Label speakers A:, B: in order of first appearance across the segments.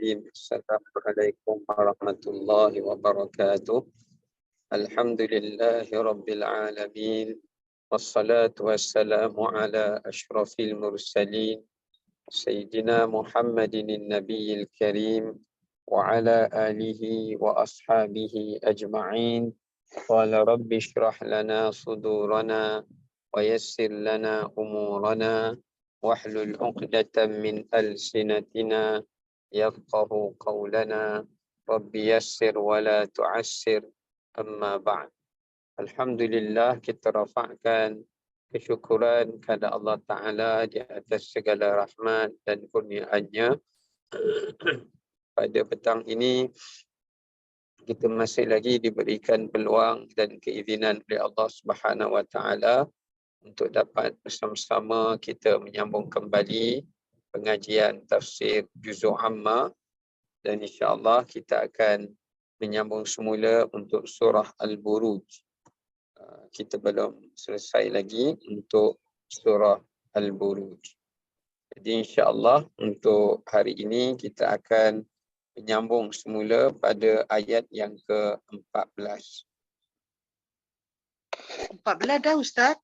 A: الرحيم. السلام عليكم ورحمة الله وبركاته. الحمد لله رب العالمين، والصلاة والسلام على أشرف المرسلين سيدنا محمد النبي الكريم وعلى آله وأصحابه أجمعين. قال رب اشرح لنا صدورنا ويسر لنا أمورنا واحلل عقدة من ألسنتنا يفقه قولنا رب يسر ولا تعسر. Amma ba'd. Alhamdulillah, kita rafa'kan kesyukuran kepada Allah Ta'ala di atas segala rahmat dan kurniaannya. Pada petang ini kita masih lagi diberikan peluang dan keizinan oleh Allah Subhanahu Wa Ta'ala untuk dapat bersama-sama kita menyambung kembali pengajian tafsir Juz'u Amma, dan insya-Allah kita akan menyambung semula untuk surah Al-Buruj. Kita belum selesai lagi untuk surah Al-Buruj. Jadi insya-Allah untuk hari ini kita akan menyambung semula pada ayat yang ke-14.
B: 14 dah Ustaz?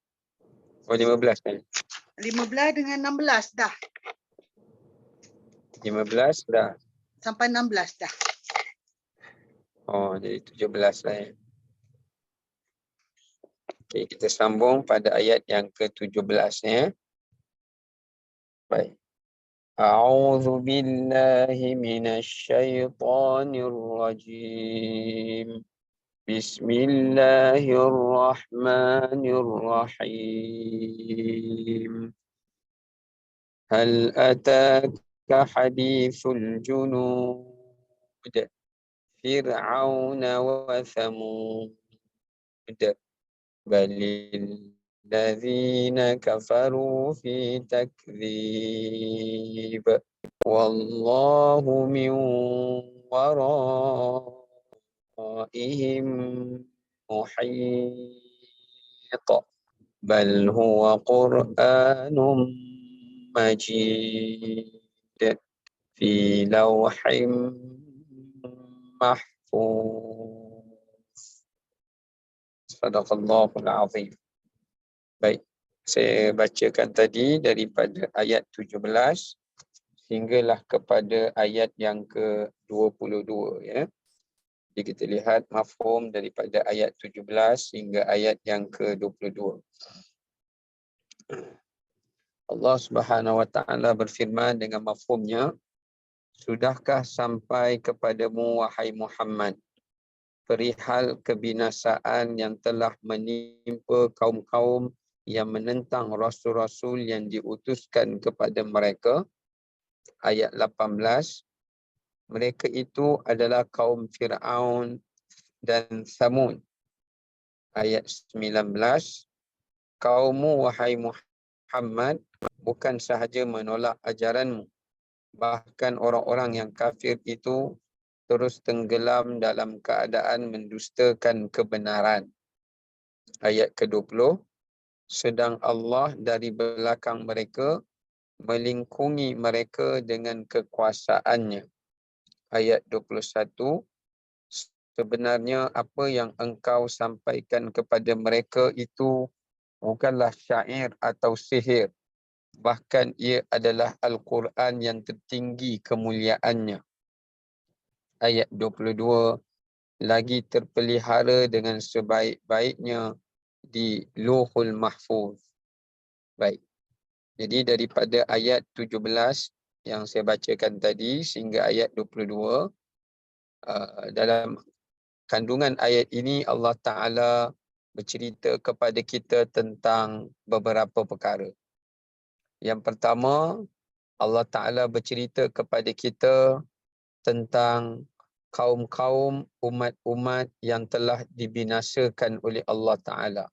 A: Oh, 15 kan?
B: 15 dengan 16 dah.
A: 15 dah.
B: Sampai 16 dah.
A: Oh, jadi 17 lah ya. Okey, kita sambung pada ayat yang ke-17 ya. Baik. A'udzu billahi minasy syaithanir rajim. Bismillahirrahmanirrahim. Hal ataka hadithul junud فرعون وثمود بل الذين كفروا في تكذيب والله من ورائهم محيط بل هو قرآن مجيد في لوح mahfuz. Sadaqallahul azim. Baik, saya bacakan tadi daripada ayat 17 sehinggalah kepada ayat yang ke-22 ya. Jadi kita lihat mafhum daripada ayat 17 hingga ayat yang ke-22. Allah Subhanahu Wa Ta'ala berfirman dengan mafhumnya, sudahkah sampai kepadamu wahai Muhammad perihal kebinasaan yang telah menimpa kaum-kaum yang menentang rasul-rasul yang diutuskan kepada mereka? Ayat 18, mereka itu adalah kaum Fir'aun dan Thamud. Ayat 19, kaummu wahai Muhammad bukan sahaja menolak ajaranmu, bahkan orang-orang yang kafir itu terus tenggelam dalam keadaan mendustakan kebenaran. Ayat ke-20, sedang Allah dari belakang mereka melingkungi mereka dengan kekuasaannya. Ayat 21, sebenarnya apa yang engkau sampaikan kepada mereka itu bukanlah syair atau sihir, bahkan ia adalah Al-Quran yang tertinggi kemuliaannya. Ayat 22, lagi terpelihara dengan sebaik-baiknya di Lauhul Mahfuz. Baik. Jadi daripada ayat 17 yang saya bacakan tadi sehingga ayat 22, dalam kandungan ayat ini Allah Ta'ala bercerita kepada kita tentang beberapa perkara. Yang pertama, Allah Ta'ala bercerita kepada kita tentang kaum-kaum, umat-umat yang telah dibinasakan oleh Allah Ta'ala.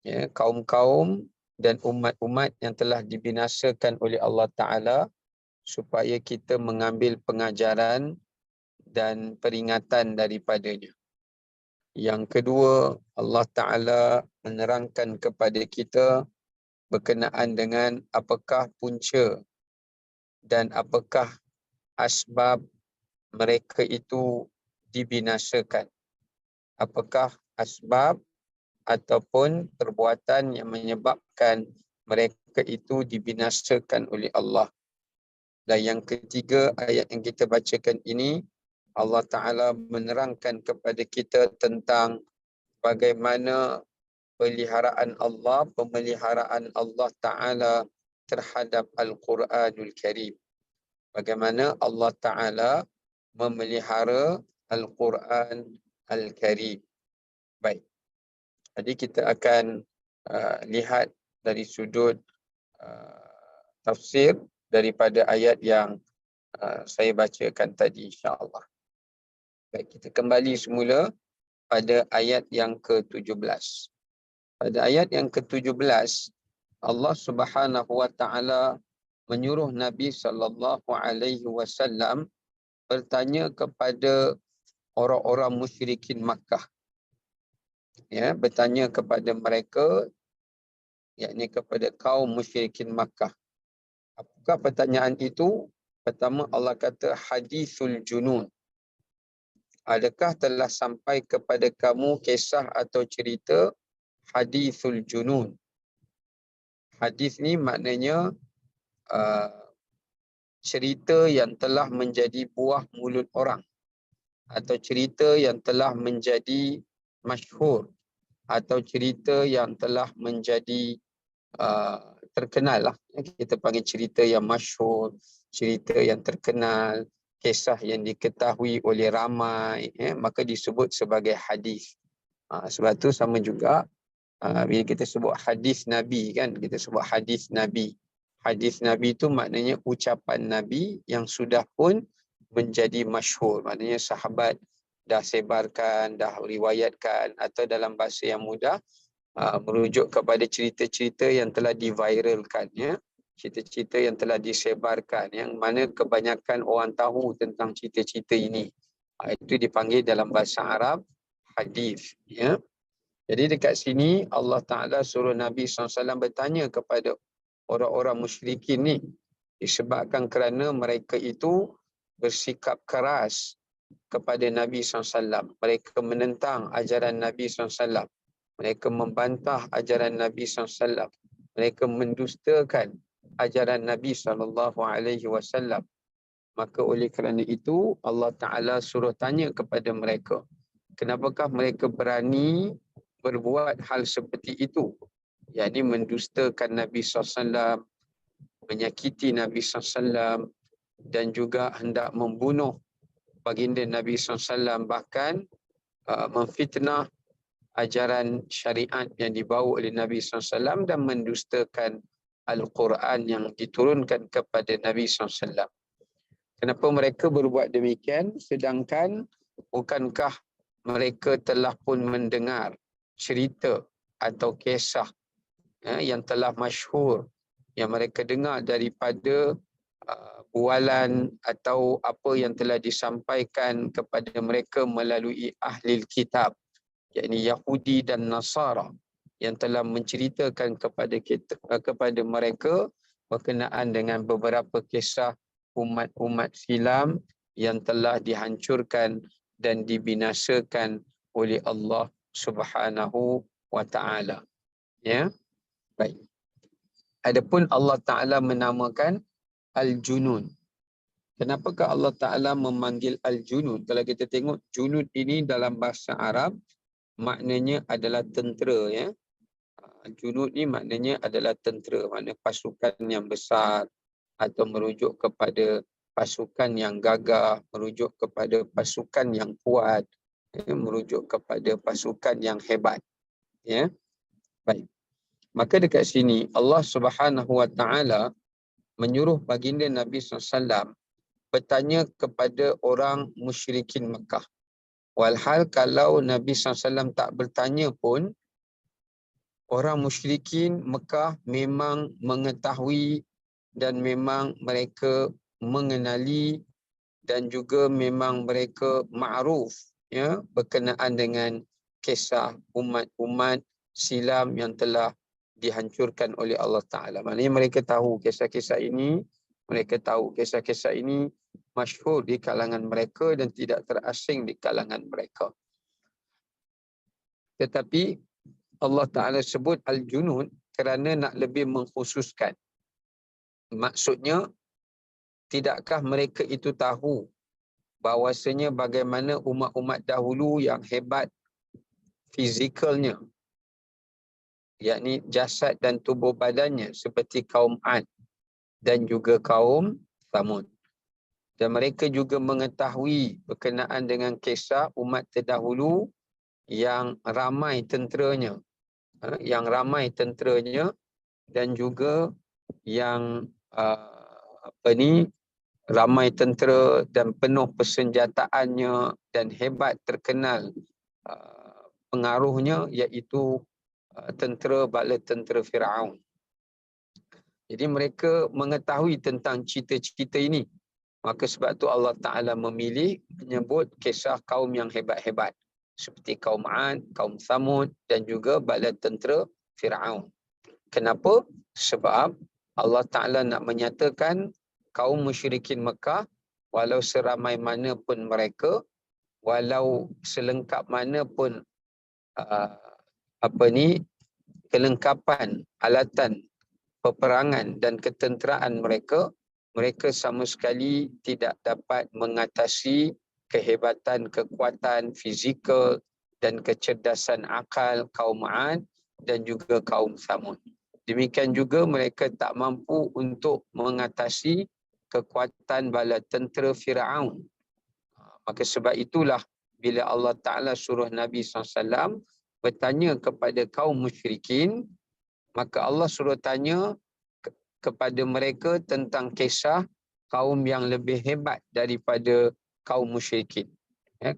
A: Ya, kaum-kaum dan umat-umat yang telah dibinasakan oleh Allah Ta'ala supaya kita mengambil pengajaran dan peringatan daripadanya. Yang kedua, Allah Ta'ala menerangkan kepada kita berkenaan dengan apakah punca dan apakah asbab mereka itu dibinasakan. Apakah asbab ataupun perbuatan yang menyebabkan mereka itu dibinasakan oleh Allah. Dan yang ketiga, ayat yang kita bacakan ini, Allah Ta'ala menerangkan kepada kita tentang bagaimana pemeliharaan Allah Ta'ala terhadap Al-Quranul Karim. Bagaimana Allah Ta'ala memelihara Al-Quran Al-Karim. Baik. Jadi kita akan lihat dari sudut tafsir daripada ayat yang saya bacakan tadi, insya-Allah. Baik, kita kembali semula pada ayat yang ke-17. Pada ayat yang ke-17, Allah Subhanahu wa taala menyuruh Nabi sallallahu alaihi wasallam bertanya kepada orang-orang musyrikin Makkah. Ya, bertanya kepada mereka, yakni kepada kaum musyrikin Makkah. Apakah pertanyaan itu? Pertama, Allah kata hadithul junun. Adakah telah sampai kepada kamu kisah atau cerita hadithul junun? Hadis ni maknanya cerita yang telah menjadi buah mulut orang, atau cerita yang telah menjadi masyhur, atau cerita yang telah menjadi terkenal lah. Kita panggil cerita yang masyhur, cerita yang terkenal, kisah yang diketahui oleh ramai, maka disebut sebagai hadis. Sebab tu sama juga bila kita sebut hadis Nabi kan, kita sebut hadis Nabi. Hadis Nabi itu maknanya ucapan Nabi yang sudah pun menjadi masyhur. Maknanya sahabat dah sebarkan, dah riwayatkan, atau dalam bahasa yang mudah merujuk kepada cerita-cerita yang telah diviralkan, ya. Cerita-cerita yang telah disebarkan, yang mana kebanyakan orang tahu tentang cerita-cerita ini. Itu dipanggil dalam bahasa Arab hadis, ya. Jadi dekat sini Allah Ta'ala suruh Nabi SAW bertanya kepada orang-orang musyrikin ni, disebabkan kerana mereka itu bersikap keras kepada Nabi SAW. Mereka menentang ajaran Nabi SAW. Mereka membantah ajaran Nabi SAW. Mereka mendustakan ajaran Nabi SAW. Maka oleh kerana itu Allah Ta'ala suruh tanya kepada mereka, kenapakah mereka berani berbuat hal seperti itu? Yakni mendustakan Nabi SAW, menyakiti Nabi SAW, dan juga hendak membunuh baginda Nabi SAW, bahkan memfitnah ajaran syariat yang dibawa oleh Nabi SAW dan mendustakan Al-Quran yang diturunkan kepada Nabi SAW. Kenapa mereka berbuat demikian? Sedangkan bukankah mereka telah pun mendengar cerita atau kisah yang telah masyhur yang mereka dengar daripada bualan atau apa yang telah disampaikan kepada mereka melalui ahli kitab, yakni Yahudi dan Nasara, yang telah menceritakan kepada mereka berkenaan dengan beberapa kisah umat-umat silam yang telah dihancurkan dan dibinasakan oleh Allah Subhanahu wa taala. Ya. Baik. Adapun Allah Taala menamakan al-junun. Kenapakah Allah Taala memanggil al-junun? Kalau kita tengok junun ini dalam bahasa Arab maknanya adalah tentera, ya. Junud ni maknanya adalah tentera, maknanya pasukan yang besar, atau merujuk kepada pasukan yang gagah, merujuk kepada pasukan yang kuat, merujuk kepada pasukan yang hebat, ya. Baik. Maka dekat sini Allah Subhanahu wa taala menyuruh baginda Nabi SAW bertanya kepada orang musyrikin Mekah. Walhal kalau Nabi SAW tak bertanya pun, orang musyrikin Mekah memang mengetahui dan memang mereka mengenali dan juga memang mereka ma'ruf, ya, berkenaan dengan kisah umat-umat silam yang telah dihancurkan oleh Allah Ta'ala. Maknanya mereka tahu kisah-kisah ini, mereka tahu kisah-kisah ini masyhur di kalangan mereka dan tidak terasing di kalangan mereka. Tetapi Allah Ta'ala sebut Al-Junud kerana nak lebih mengkhususkan. Maksudnya, tidakkah mereka itu tahu bahawasanya bagaimana umat-umat dahulu yang hebat fizikalnya, yakni jasad dan tubuh badannya, seperti kaum Ad dan juga kaum Thamud. Dan mereka juga mengetahui berkenaan dengan kisah umat terdahulu yang ramai tenteranya, dan juga yang ramai tentera dan penuh persenjataannya dan hebat terkenal pengaruhnya, iaitu tentera bala tentera Firaun. Jadi mereka mengetahui tentang cerita-cerita ini. Maka sebab tu Allah Ta'ala memilih menyebut kisah kaum yang hebat-hebat. Seperti kaum Ad, kaum Thamud dan juga bala tentera Firaun. Kenapa? Sebab Allah Ta'ala nak menyatakan kaum musyrikin Mekah, walau seramai mana pun mereka, walau selengkap mana pun kelengkapan alatan peperangan dan ketenteraan mereka, mereka sama sekali tidak dapat mengatasi kehebatan, kekuatan fizikal dan kecerdasan akal kaum Ad dan juga kaum Thamud. Demikian juga mereka tak mampu untuk mengatasi kekuatan bala tentera Firaun. Maka sebab itulah bila Allah Ta'ala suruh Nabi SAW bertanya kepada kaum musyrikin, maka Allah suruh tanya kepada mereka tentang kisah kaum yang lebih hebat daripada kaum musyrikin.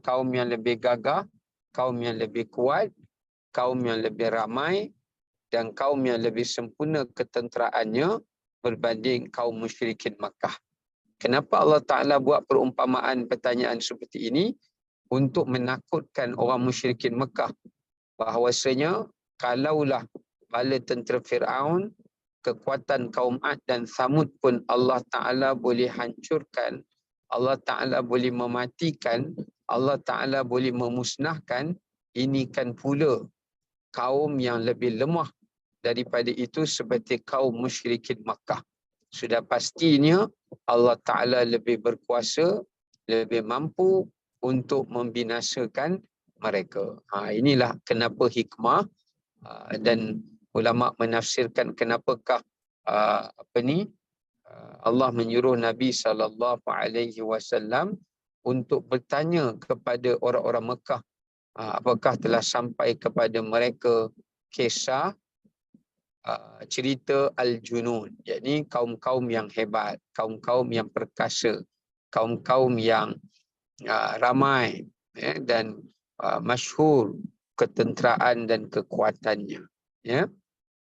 A: Kaum yang lebih gagah, kaum yang lebih kuat, kaum yang lebih ramai, dan kaum yang lebih sempurna ketenteraannya berbanding kaum musyrikin Makkah. Kenapa Allah Ta'ala buat perumpamaan pertanyaan seperti ini? Untuk menakutkan orang musyrikin Makkah bahawasanya kalaulah bala tentera Firaun, kekuatan kaum Ad dan Thamud pun Allah Ta'ala boleh hancurkan, Allah Ta'ala boleh mematikan, Allah Ta'ala boleh memusnahkan, ini kan pula kaum yang lebih lemah daripada itu seperti kaum musyrikin Makkah. Sudah pastinya Allah Ta'ala lebih berkuasa, lebih mampu untuk membinasakan mereka. Inilah kenapa hikmah dan ulama menafsirkan kenapakah Allah menyuruh Nabi SAW untuk bertanya kepada orang-orang Mekah, apakah telah sampai kepada mereka kisah cerita Al-Junud, yakni kaum-kaum yang hebat, kaum-kaum yang perkasa, kaum-kaum yang ramai dan masyhur ketenteraan dan kekuatannya. Ya.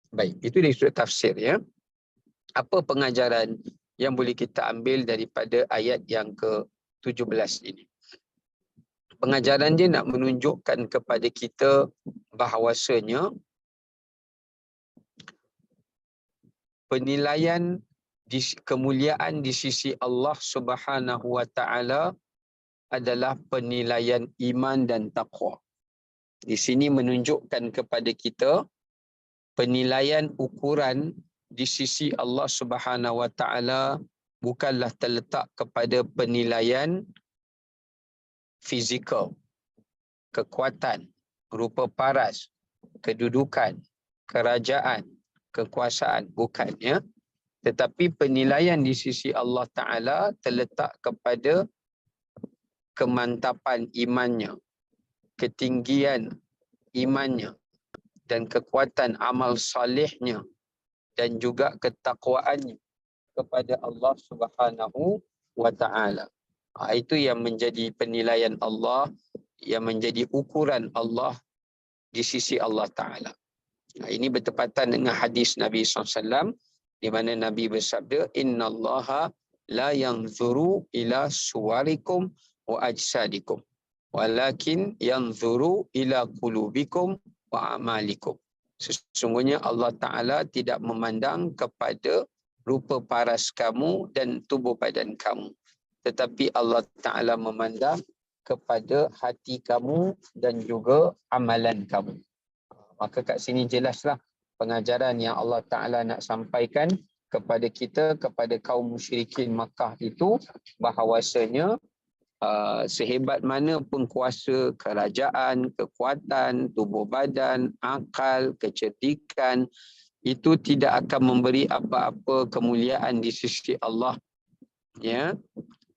A: Baik, itu dari sudut tafsir, ya. Apa pengajaran yang boleh kita ambil daripada ayat yang ke-17 ini? Pengajaran dia nak menunjukkan kepada kita bahawasanya penilaian kemuliaan di sisi Allah Subhanahu wa Ta'ala adalah penilaian iman dan taqwa. Di sini menunjukkan kepada kita penilaian ukuran di sisi Allah Subhanahu wa Ta'ala bukanlah terletak kepada penilaian fizikal, kekuatan, rupa paras, kedudukan, kerajaan, kekuasaan, bukan, ya. Tetapi penilaian di sisi Allah Ta'ala terletak kepada kemantapan imannya, ketinggian imannya, dan kekuatan amal salihnya, dan juga ketakwaannya kepada Allah Subhanahu wa Ta'ala. Itu yang menjadi penilaian Allah, yang menjadi ukuran Allah di sisi Allah Ta'ala. Ini bertepatan dengan hadis Nabi SAW, di mana Nabi bersabda, Inna Allaha la yanzuru ila suwarikum wa ajsadikum, walakin yanzuru ila qulubikum wa amalikum. Sesungguhnya Allah Ta'ala tidak memandang kepada rupa paras kamu dan tubuh badan kamu. tetapi Allah Ta'ala memandang kepada hati kamu dan juga amalan kamu. Maka kat sini jelaslah pengajaran yang Allah Ta'ala nak sampaikan kepada kita, kepada kaum musyrikin Makkah itu, bahawasanya sehebat mana pun kuasa, kerajaan, kekuatan, tubuh badan, akal, kecerdikan, itu tidak akan memberi apa-apa kemuliaan di sisi Allah. Ya,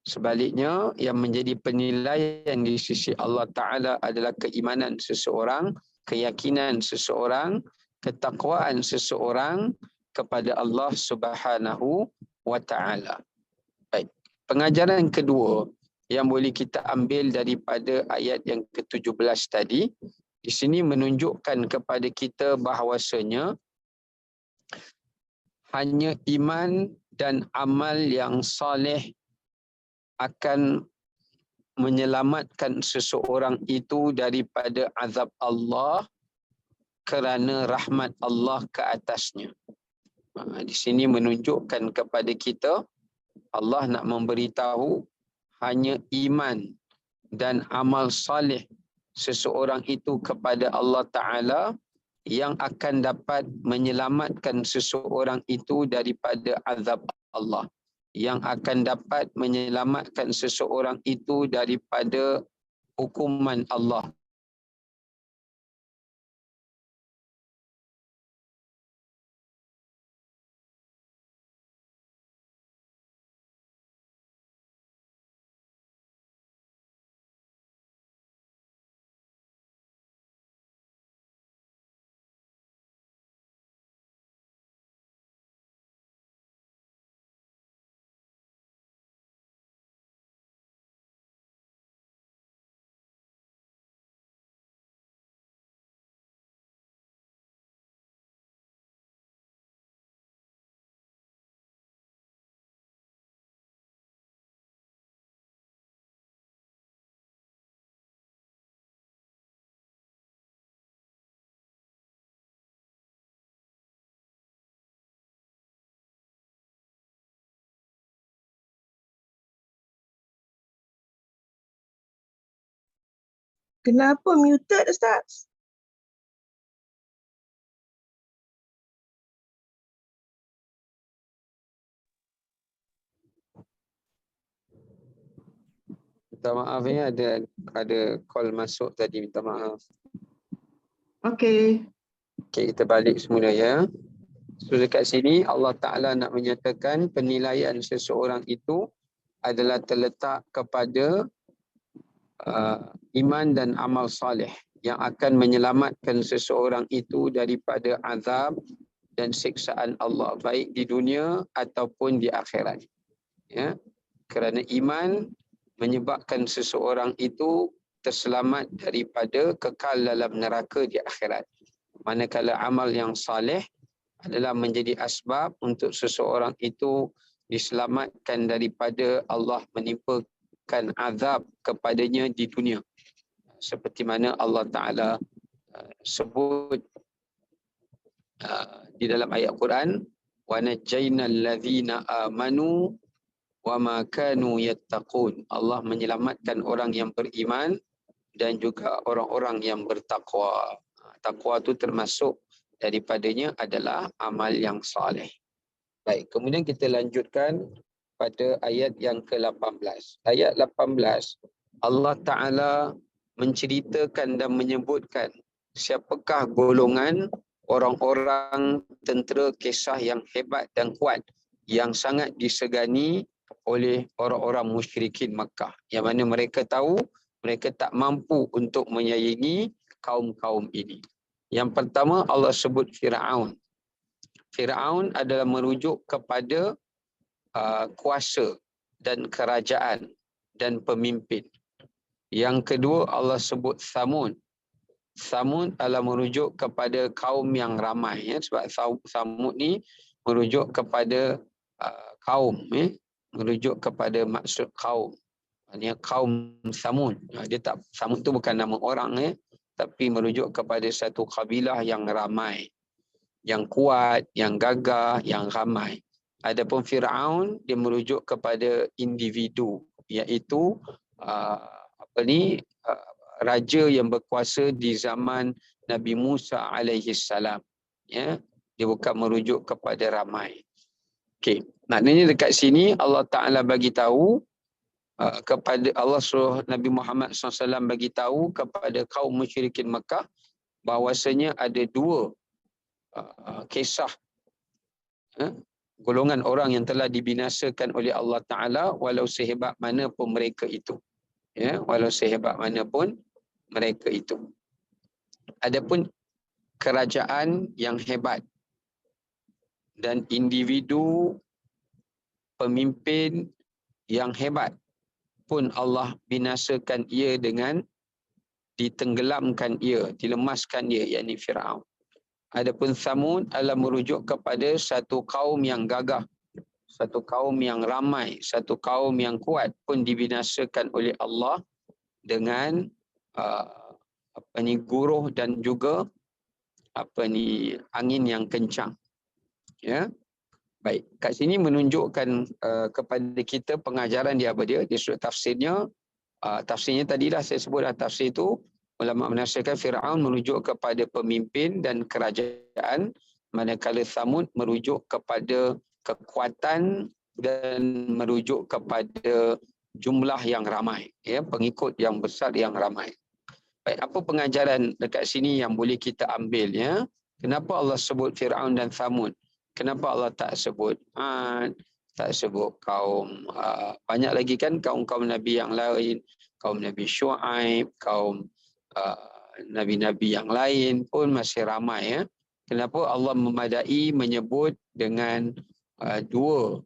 A: sebaliknya yang menjadi penilaian di sisi Allah Ta'ala adalah keimanan seseorang, keyakinan seseorang, ketakwaan seseorang kepada Allah Subhanahu wa Ta'ala. Baik. Pengajaran kedua yang boleh kita ambil daripada ayat yang ke-17 tadi, di sini menunjukkan kepada kita bahawasanya hanya iman dan amal yang soleh akan menyelamatkan seseorang itu daripada azab Allah kerana rahmat Allah ke atasnya. Di sini menunjukkan kepada kita Allah nak memberitahu hanya iman dan amal salih seseorang itu kepada Allah Ta'ala yang akan dapat menyelamatkan seseorang itu daripada azab Allah, yang akan dapat menyelamatkan seseorang itu daripada hukuman Allah.
C: Kenapa muted, Ustaz?
A: Minta maaf ya, ada call masuk tadi, minta maaf.
C: Okey.
A: Okey, kita balik semula ya. So dekat sini Allah Ta'ala nak menyatakan penilaian seseorang itu adalah terletak kepada iman dan amal saleh yang akan menyelamatkan seseorang itu daripada azab dan siksaan Allah, baik di dunia ataupun di akhirat. Ya, kerana iman menyebabkan seseorang itu terselamat daripada kekal dalam neraka di akhirat. Manakala amal yang saleh adalah menjadi asbab untuk seseorang itu diselamatkan daripada Allah menimpakan azab kepadanya di dunia. Seperti mana Allah Ta'ala sebut di dalam ayat Quran, وَنَجَّيْنَا الَّذِينَ آمَنُوا وَمَا كَانُوا يَتَّقُونَ. Allah menyelamatkan orang yang beriman dan juga orang-orang yang bertakwa. Takwa itu termasuk daripadanya adalah amal yang saleh. Baik, kemudian kita lanjutkan pada ayat yang ke-18. Ayat 18, Allah Ta'ala menceritakan dan menyebutkan siapakah golongan orang-orang tentera kisah yang hebat dan kuat yang sangat disegani oleh orang-orang musyrikin Makkah, yang mana mereka tahu mereka tak mampu untuk menyaingi kaum-kaum ini. Yang pertama Allah sebut Fir'aun. Fir'aun adalah merujuk kepada kuasa dan kerajaan dan pemimpin. Yang kedua Allah sebut Thamud. Thamud adalah merujuk kepada kaum yang ramai, ya, sebab Thamud ni merujuk kepada kaum, merujuk kepada maksud kaum. Maksudnya kaum Thamud. Dia tak, Thamud tu bukan nama orang, tapi merujuk kepada satu kabilah yang ramai, yang kuat, yang gagah, yang ramai. Adapun Fir'aun dia merujuk kepada individu, iaitu raja yang berkuasa di zaman Nabi Musa alaihi salam. Ya, dia bukan merujuk kepada ramai. Okey, maknanya dekat sini Allah Taala bagi tahu kepada Allah suruh Nabi Muhammad SAW bagi tahu kepada kaum musyrikin Mekah bahawasanya ada dua kisah golongan orang yang telah dibinasakan oleh Allah Taala walau sehebat mana pun mereka itu. Ya, walau sehebat mana pun mereka itu. Adapun kerajaan yang hebat dan individu pemimpin yang hebat pun Allah binasakan ia dengan ditenggelamkan ia, dilemaskan ia, yakni Firaun. Adapun Thamud adalah merujuk kepada satu kaum yang gagah, satu kaum yang ramai, satu kaum yang kuat pun dibinasakan oleh Allah dengan guruh dan juga angin yang kencang. Ya. Baik, kat sini menunjukkan kepada kita pengajaran dia apa dia? Di sudut tafsirnya, tafsirnya tadi dah saya sebut dah, tafsir itu ulama menafsirkan Firaun merujuk kepada pemimpin dan kerajaan, manakala Thamud merujuk kepada kekuatan dan merujuk kepada jumlah yang ramai, ya, pengikut yang besar yang ramai. Baik, apa pengajaran dekat sini yang boleh kita ambil, ya? Kenapa Allah sebut Firaun dan Thamud? Kenapa Allah tak sebut Ad, tak sebut kaum banyak lagi kan kaum-kaum Nabi yang lain, kaum Nabi Syuaib, kaum Nabi-Nabi yang lain pun masih ramai, ya. Kenapa Allah memadai menyebut dengan dua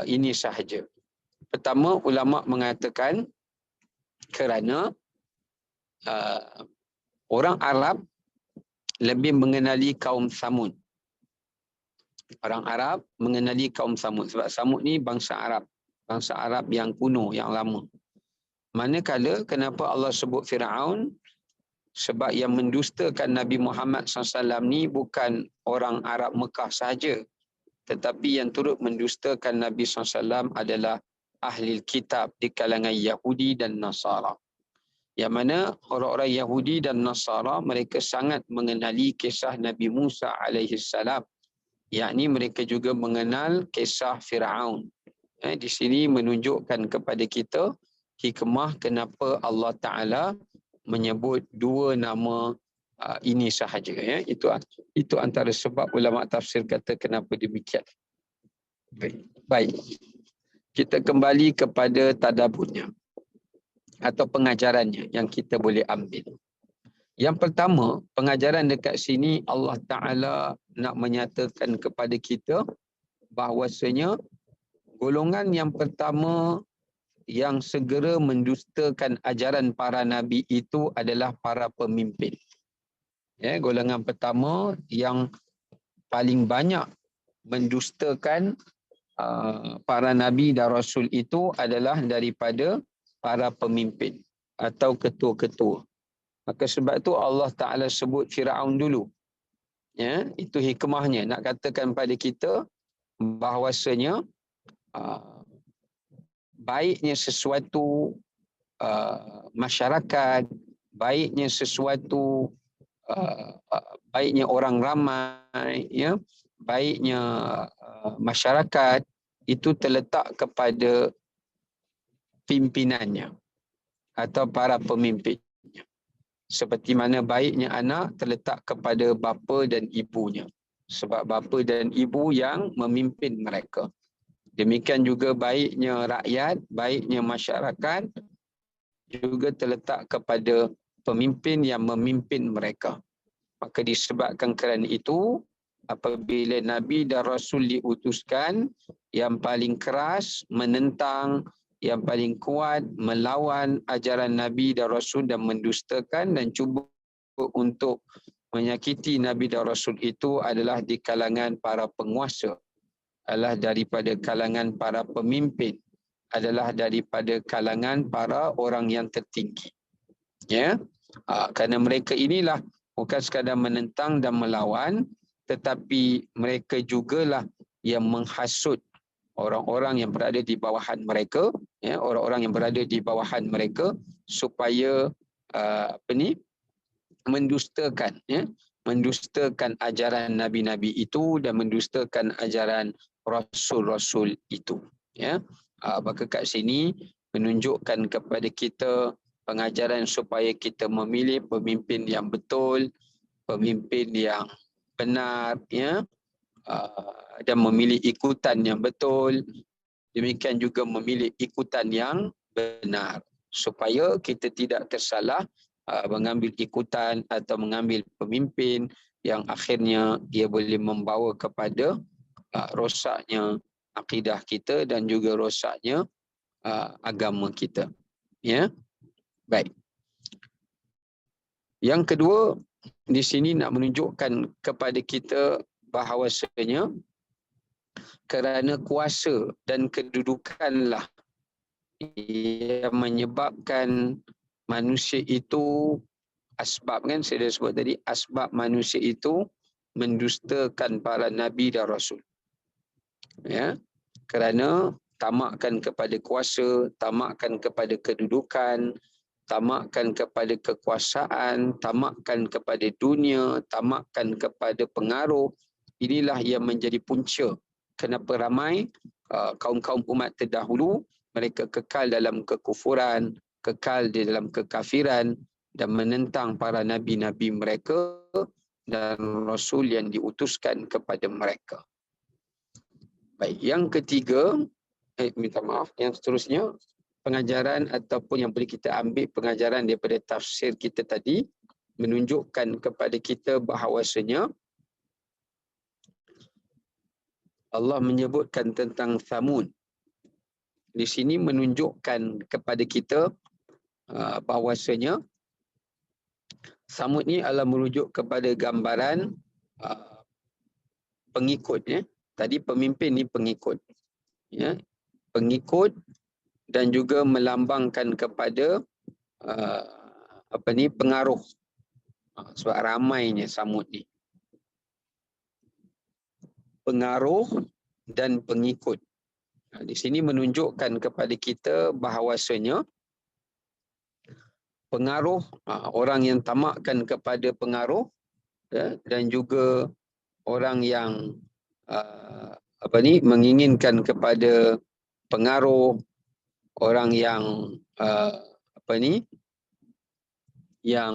A: ini sahaja? Pertama, ulama mengatakan kerana orang Arab lebih mengenali kaum Thamud. Orang Arab mengenali kaum Thamud sebab Thamud ni bangsa Arab yang kuno, yang lama. Manakala kenapa Allah sebut Firaun? Sebab yang mendustakan Nabi Muhammad SAW ni bukan orang Arab Mekah sahaja, tetapi yang turut mendustakan Nabi SAW adalah ahli kitab di kalangan Yahudi dan Nasara. Yang mana orang-orang Yahudi dan Nasara mereka sangat mengenali kisah Nabi Musa alaihi salam. Yakni mereka juga mengenal kisah Firaun. Di sini menunjukkan kepada kita hikmah kenapa Allah Taala menyebut dua nama ini sahaja, ya. Itu antara sebab ulama tafsir kata kenapa demikian. Baik. Kita kembali kepada tadabburnya atau pengajarannya yang kita boleh ambil. Yang pertama, pengajaran dekat sini Allah Ta'ala nak menyatakan kepada kita bahawasanya golongan yang pertama yang segera mendustakan ajaran para nabi itu adalah para pemimpin. Ya, golongan pertama yang paling banyak mendustakan para nabi dan rasul itu adalah daripada para pemimpin atau ketua-ketua. Maka sebab tu Allah Ta'ala sebut Firaun dulu. Ya, itu hikmahnya. Nak katakan pada kita bahawasanya baiknya sesuatu masyarakat, baiknya sesuatu baiknya orang ramai, ya, baiknya masyarakat itu terletak kepada pimpinannya atau para pemimpinnya. Seperti mana baiknya anak terletak kepada bapa dan ibunya. Sebab bapa dan ibu yang memimpin mereka. Demikian juga baiknya rakyat, baiknya masyarakat juga terletak kepada pemimpin yang memimpin mereka. Maka disebabkan kerana itu, apabila Nabi dan Rasul diutuskan, yang paling keras menentang, yang paling kuat melawan ajaran Nabi dan Rasul dan mendustakan dan cuba untuk menyakiti Nabi dan Rasul itu adalah di kalangan para penguasa, adalah daripada kalangan para pemimpin, adalah daripada kalangan para orang yang tertinggi. Ya, kerana mereka inilah bukan sekadar menentang dan melawan, tetapi mereka jugalah yang menghasut orang-orang yang berada di bawahan mereka, ya, orang-orang yang berada di bawahan mereka supaya mendustakan, ya, mendustakan ajaran nabi-nabi itu dan mendustakan ajaran rasul-rasul itu, ya. Maka kat sini menunjukkan kepada kita pengajaran supaya kita memilih pemimpin yang betul, pemimpin yang benar, ya, dan memilih ikutan yang betul. Demikian juga memilih ikutan yang benar supaya kita tidak tersalah mengambil ikutan atau mengambil pemimpin yang akhirnya ia boleh membawa kepada rosaknya akidah kita dan juga rosaknya agama kita. Ya, baik. Yang kedua, di sini nak menunjukkan kepada kita bahawasanya kerana kuasa dan kedudukanlah yang menyebabkan manusia itu, asbab kan saya dah sebut tadi, asbab manusia itu mendustakan para nabi dan rasul. Ya, kerana tamakkan kepada kuasa, tamakkan kepada kedudukan, tamakkan kepada kekuasaan, tamakkan kepada dunia, tamakkan kepada pengaruh. Inilah yang menjadi punca kenapa ramai kaum-kaum umat terdahulu mereka kekal dalam kekufuran, kekal di dalam kekafiran dan menentang para nabi-nabi mereka dan rasul yang diutuskan kepada mereka. Baik, yang ketiga, minta maaf, yang seterusnya, pengajaran ataupun yang boleh kita ambil pengajaran daripada tafsir kita tadi menunjukkan kepada kita bahawasanya Allah menyebutkan tentang Thamud. Di sini menunjukkan kepada kita bahawasanya Thamud ni adalah merujuk kepada gambaran pengikut, ya. Tadi pemimpin ni pengikut, ya, pengikut dan juga melambangkan kepada pengaruh, sebab ramainya Thamud ni, pengaruh dan pengikut. Di sini menunjukkan kepada kita bahawasanya pengaruh, orang yang tamakkan kepada pengaruh, ya, dan juga orang yang menginginkan kepada pengaruh, orang yang yang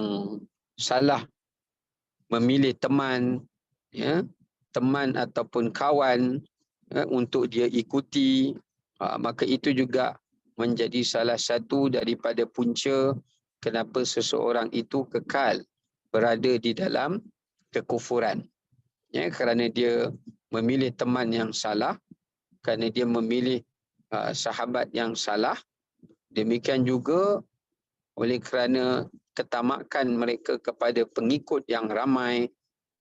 A: salah memilih teman, ya, teman ataupun kawan untuk dia ikuti, maka itu juga menjadi salah satu daripada punca kenapa seseorang itu kekal berada di dalam kekufuran, ya, kerana dia memilih teman yang salah, kerana dia memilih sahabat yang salah. Demikian juga oleh kerana ketamakan mereka kepada pengikut yang ramai,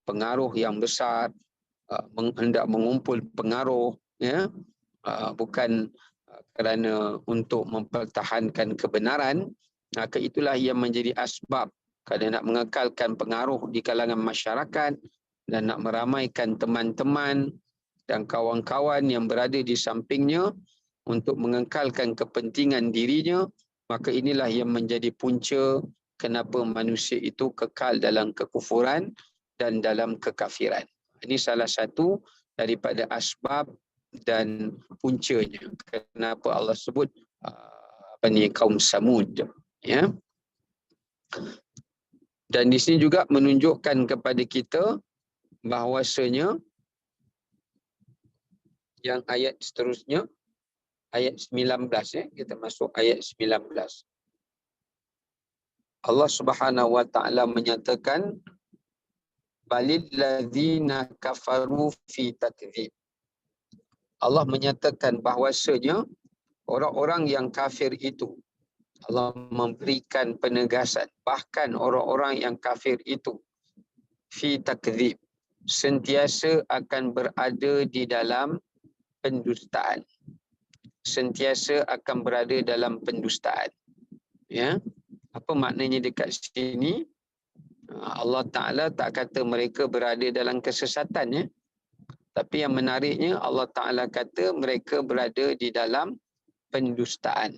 A: pengaruh yang besar, hendak mengumpul pengaruh, ya, bukan kerana untuk mempertahankan kebenaran, maka itulah yang menjadi asbab kerana nak mengekalkan pengaruh di kalangan masyarakat dan nak meramaikan teman-teman dan kawan-kawan yang berada di sampingnya untuk mengekalkan kepentingan dirinya, maka inilah yang menjadi punca kenapa manusia itu kekal dalam kekufuran dan dalam kekafiran. Ini salah satu daripada asbab dan puncanya kenapa Allah sebut kaum Samud, ya. Dan di sini juga menunjukkan kepada kita bahawasanya yang ayat seterusnya, ayat 19, ya, kita masuk ayat 19. Allah Subhanahu wa taala menyatakan balil ladzina kafaru fi takdzib. Allah menyatakan bahawasanya orang-orang yang kafir itu, Allah memberikan penegasan, bahkan orang-orang yang kafir itu fi takdzib, sentiasa akan berada di dalam pendustaan. Sentiasa akan berada dalam pendustaan. Ya. Apa maknanya dekat sini? Allah Ta'ala tak kata mereka berada dalam kesesatan, ya. Tapi yang menariknya Allah Ta'ala kata mereka berada di dalam pendustaan.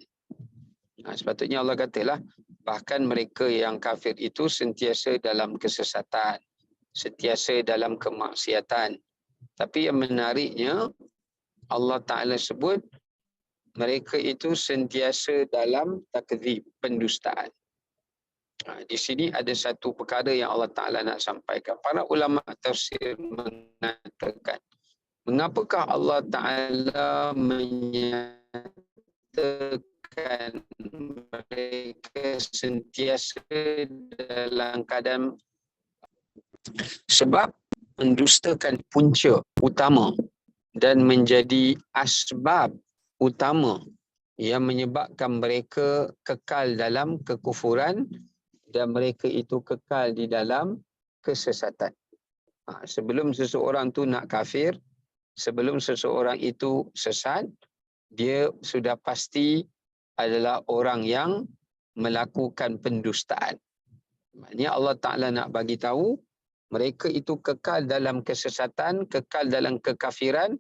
A: Sepatutnya Allah katalah bahkan mereka yang kafir itu sentiasa dalam kesesatan, sentiasa dalam kemaksiatan. Tapi yang menariknya Allah Ta'ala sebut mereka itu sentiasa dalam takdzib, pendustaan. Di sini ada satu perkara yang Allah Ta'ala nak sampaikan. Para ulama tafsir mengatakan, mengapakah Allah Ta'ala menyatakan mereka sentiasa dalam keadaan, sebab mendustakan punca utama dan menjadi asbab utama yang menyebabkan mereka kekal dalam kekufuran dan mereka itu kekal di dalam kesesatan. Sebelum seseorang tu nak kafir, sebelum seseorang itu sesat, dia sudah pasti adalah orang yang melakukan pendustaan. Maknanya Allah Ta'ala nak bagi tahu mereka itu kekal dalam kesesatan, kekal dalam kekafiran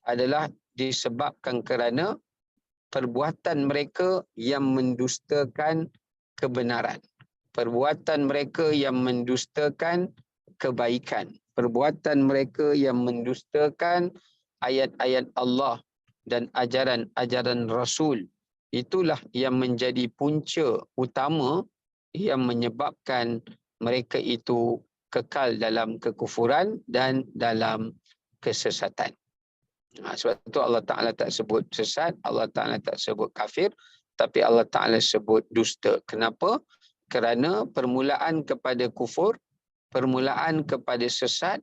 A: adalah disebabkan kerana perbuatan mereka yang mendustakan kebenaran. Perbuatan mereka yang mendustakan kebaikan. Perbuatan mereka yang mendustakan ayat-ayat Allah dan ajaran-ajaran Rasul. Itulah yang menjadi punca utama yang menyebabkan mereka itu kekal dalam kekufuran dan dalam kesesatan. Sebab itu Allah Ta'ala tak sebut sesat, Allah Ta'ala tak sebut kafir, tapi Allah Ta'ala sebut dusta. Kenapa? Kerana permulaan kepada kufur, permulaan kepada sesat,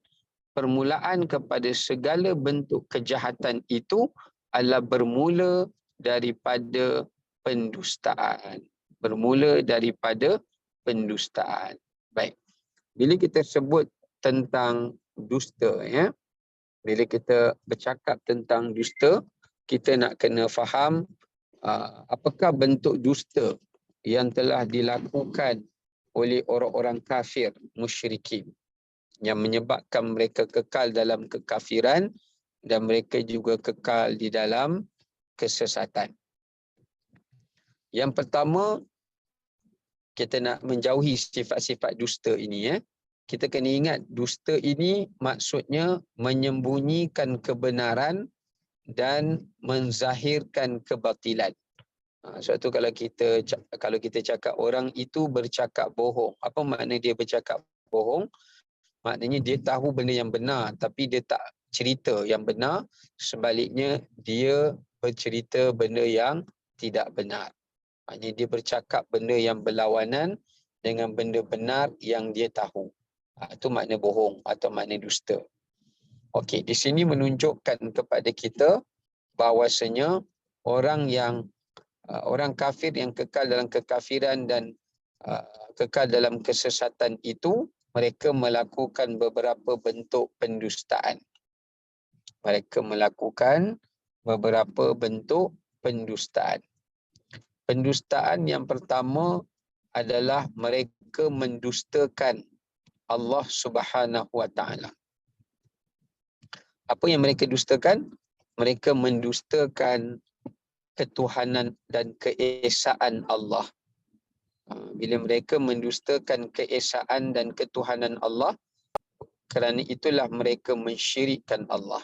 A: permulaan kepada segala bentuk kejahatan itu adalah bermula daripada pendustaan. Bermula daripada pendustaan. Baik. Bila kita sebut tentang dusta, ya, bila kita bercakap tentang dusta, kita nak kena faham apakah bentuk dusta yang telah dilakukan oleh orang-orang kafir musyrikin yang menyebabkan mereka kekal dalam kekafiran dan mereka juga kekal di dalam kesesatan. Yang pertama, kita nak menjauhi sifat-sifat dusta ini, ya. Kita kena ingat dusta ini maksudnya menyembunyikan kebenaran dan menzahirkan kebatilan. Sebab tu kalau kita cakap orang itu bercakap bohong, apa makna dia bercakap bohong? Maknanya dia tahu benda yang benar tapi dia tak cerita yang benar, sebaliknya dia bercerita benda yang tidak benar. Maknanya dia bercakap benda yang berlawanan dengan benda benar yang dia tahu. Itu makna bohong atau makna dusta. Okey, di sini menunjukkan kepada kita bahawasanya orang kafir yang kekal dalam kekafiran dan kekal dalam kesesatan itu, mereka melakukan beberapa bentuk pendustaan. Mereka melakukan beberapa bentuk pendustaan. Pendustaan yang pertama adalah mereka mendustakan Allah Subhanahu Wa Taala. Apa yang mereka dustakan? Mereka mendustakan ketuhanan dan keesaan Allah. Bila mereka mendustakan keesaan dan ketuhanan Allah, kerana itulah mereka mensyirikkan Allah.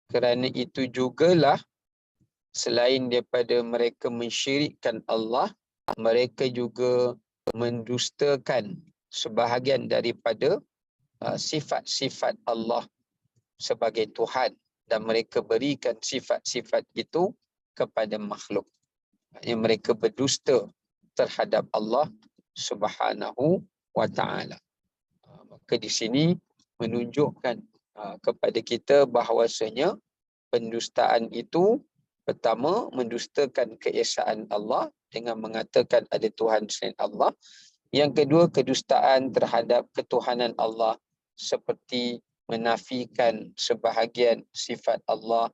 A: Kerana itu jugalah selain daripada mereka mensyirikkan Allah, mereka juga mendustakan sebahagian daripada sifat-sifat Allah sebagai Tuhan dan mereka berikan sifat-sifat itu kepada makhluk. Yang mereka berdusta terhadap Allah Subhanahu Wa Taala. Maka di sini menunjukkan kepada kita bahawasanya pendustaan itu pertama mendustakan keesaan Allah dengan mengatakan ada Tuhan selain Allah. Yang kedua, kedustaan terhadap ketuhanan Allah seperti menafikan sebahagian sifat Allah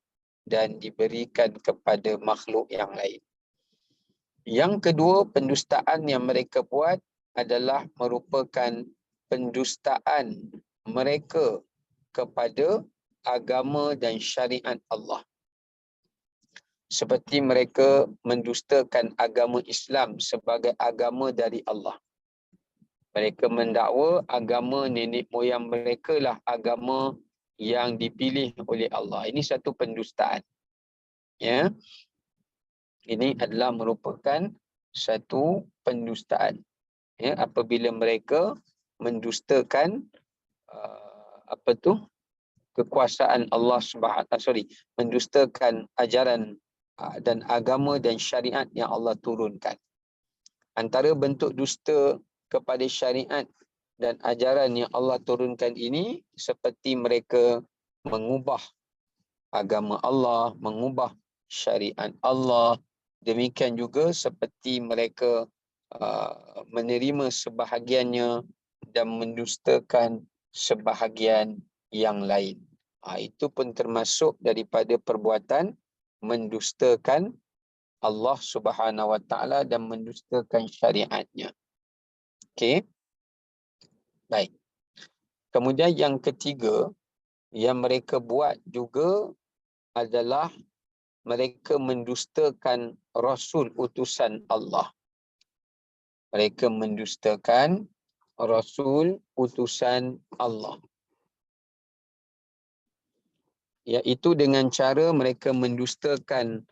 A: dan diberikan kepada makhluk yang lain. Yang kedua, pendustaan yang mereka buat adalah merupakan pendustaan mereka kepada agama dan syariat Allah. Seperti mereka mendustakan agama Islam sebagai agama dari Allah. Mereka mendakwa agama nenek moyang mereka lah agama yang dipilih oleh Allah. Ini satu pendustaan. Ya. Ini adalah merupakan satu pendustaan. Ya, apabila mereka mendustakan kekuasaan Allah mendustakan ajaran dan agama dan syariat yang Allah turunkan. Antara bentuk dusta kepada syariat dan ajaran yang Allah turunkan ini seperti mereka mengubah agama Allah, mengubah syariat Allah. Demikian juga seperti mereka menerima sebahagiannya dan mendustakan sebahagian yang lain. Itu pun termasuk daripada perbuatan mendustakan Allah Subhanahu Wa Taala dan mendustakan syariatnya. Okey. Baik. Kemudian yang ketiga yang mereka buat juga adalah mereka mendustakan Rasul utusan Allah. Mereka mendustakan Rasul utusan Allah. Iaitu dengan cara mereka mendustakan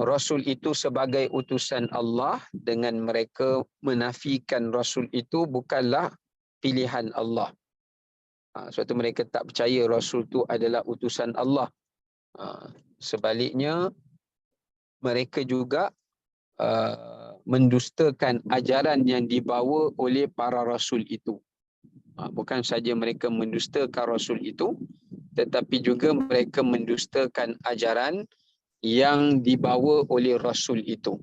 A: Rasul itu sebagai utusan Allah dengan mereka menafikan Rasul itu bukanlah pilihan Allah. Sebab itu mereka tak percaya Rasul itu adalah utusan Allah. Sebaliknya, mereka juga mendustakan ajaran yang dibawa oleh para Rasul itu. Bukan saja mereka mendustakan Rasul itu, tetapi juga mereka mendustakan ajaran yang dibawa oleh Rasul itu.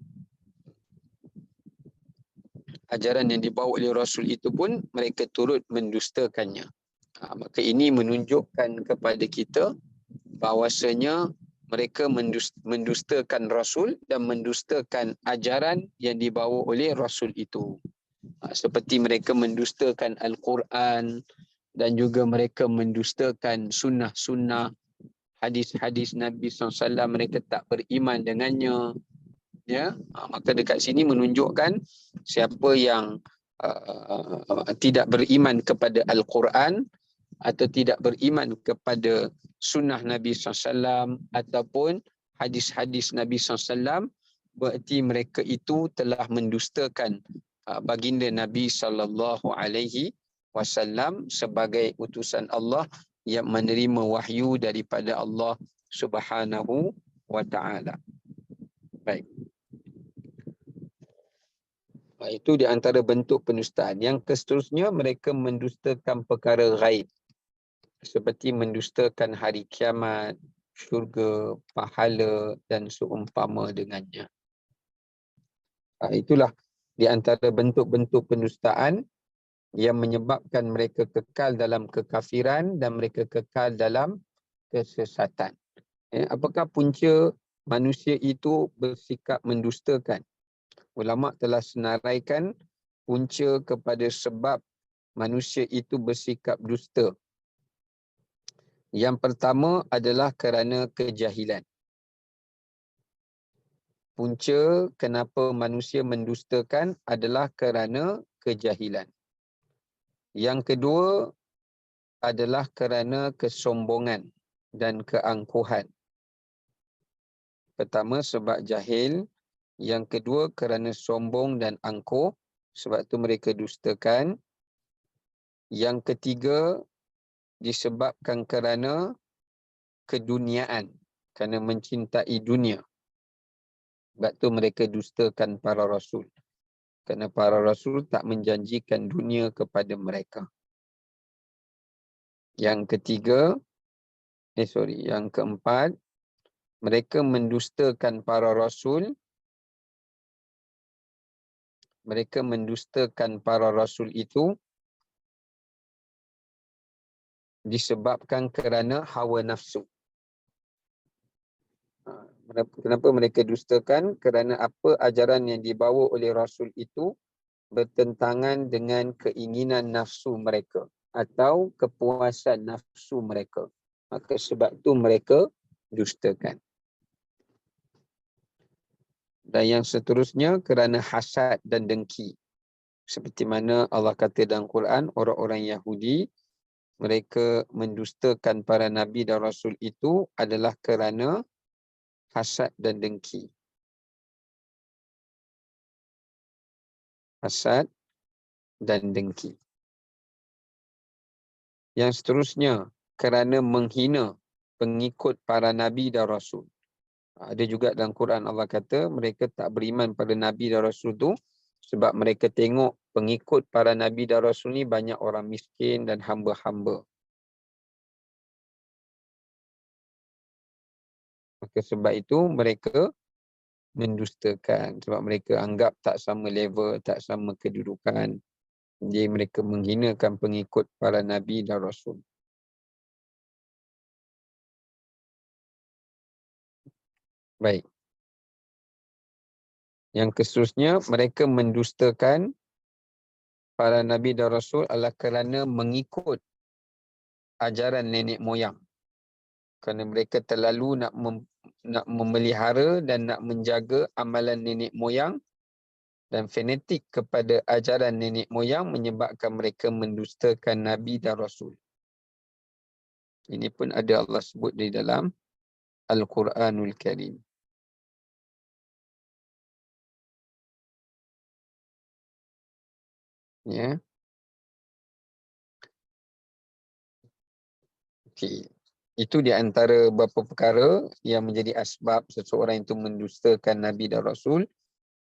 A: Ajaran yang dibawa oleh Rasul itu pun mereka turut mendustakannya. Maka ini menunjukkan kepada kita bahawasanya mereka mendustakan Rasul dan mendustakan ajaran yang dibawa oleh Rasul itu. Seperti mereka mendustakan Al-Quran dan juga mereka mendustakan sunnah-sunnah, hadis-hadis Nabi SAW, mereka tak beriman dengannya. Ya, maka dekat sini menunjukkan siapa yang tidak beriman kepada Al-Quran atau tidak beriman kepada sunnah Nabi SAW ataupun hadis-hadis Nabi SAW, berarti mereka itu telah mendustakan baginda Nabi SAW sebagai utusan Allah yang menerima wahyu daripada Allah Subhanahu wa Ta'ala. Baik. Itu di antara bentuk pendustaan. Yang seterusnya, mereka mendustakan perkara ghaib. Seperti mendustakan hari kiamat, syurga, pahala dan seumpama dengannya. Itulah di antara bentuk-bentuk pendustaan yang menyebabkan mereka kekal dalam kekafiran dan mereka kekal dalam kesesatan. Apakah punca manusia itu bersikap mendustakan? Ulama telah senaraikan punca kepada sebab manusia itu bersikap dusta. Yang pertama adalah kerana kejahilan. Punca kenapa manusia mendustakan adalah kerana kejahilan. Yang kedua adalah kerana kesombongan dan keangkuhan. Pertama sebab jahil, yang kedua kerana sombong dan angkuh, sebab itu mereka dustakan. Yang ketiga disebabkan kerana keduniaan, kerana mencintai dunia. Sebab itu mereka dustakan para rasul. Kerana para rasul tak menjanjikan dunia kepada mereka. Yang keempat, mereka mendustakan para rasul. Mereka mendustakan para rasul itu disebabkan kerana hawa nafsu. Kenapa mereka dustakan? Kerana apa ajaran yang dibawa oleh Rasul itu bertentangan dengan keinginan nafsu mereka atau kepuasan nafsu mereka. Maka sebab tu mereka dustakan. Dan yang seterusnya kerana hasad dan dengki. Seperti mana Allah kata dalam Quran, orang-orang Yahudi, mereka mendustakan para Nabi dan Rasul itu adalah kerana hasad dan dengki. Hasad dan dengki. Yang seterusnya, kerana menghina pengikut para Nabi dan Rasul. Ada juga dalam Quran Allah kata mereka tak beriman pada Nabi dan Rasul tu sebab mereka tengok pengikut para Nabi dan Rasul ni banyak orang miskin dan hamba-hamba. Maka sebab itu mereka mendustakan sebab mereka anggap tak sama level, tak sama kedudukan. Jadi mereka menghinakan pengikut para Nabi dan Rasul. Baik. Yang seterusnya, mereka mendustakan para Nabi dan Rasul adalah kerana mengikut ajaran nenek moyang. Kerana mereka terlalu nak memelihara dan nak menjaga amalan nenek moyang dan fanatik kepada ajaran nenek moyang menyebabkan mereka mendustakan Nabi dan Rasul. Ini pun ada Allah sebut di dalam Al-Quranul Karim. Ya. Okey. Itu di antara beberapa perkara yang menjadi asbab seseorang itu mendustakan Nabi dan Rasul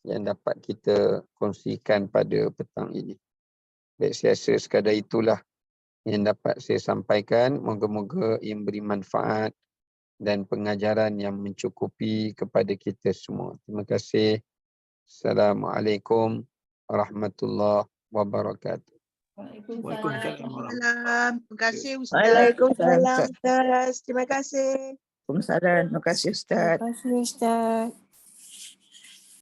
A: yang dapat kita kongsikan pada petang ini. Baik, saya rasa sekadar itulah yang dapat saya sampaikan. Moga-moga ia beri manfaat dan pengajaran yang mencukupi kepada kita semua. Terima kasih. Assalamualaikum warahmatullahi wabarakatuh.
B: Waalaikumsalam. Terima kasih Ustaz.
C: Waalaikumsalam, Ustaz. Terima kasih.
D: Waalaikumsalam. Terima kasih Ustaz.
E: Terima kasih Ustaz.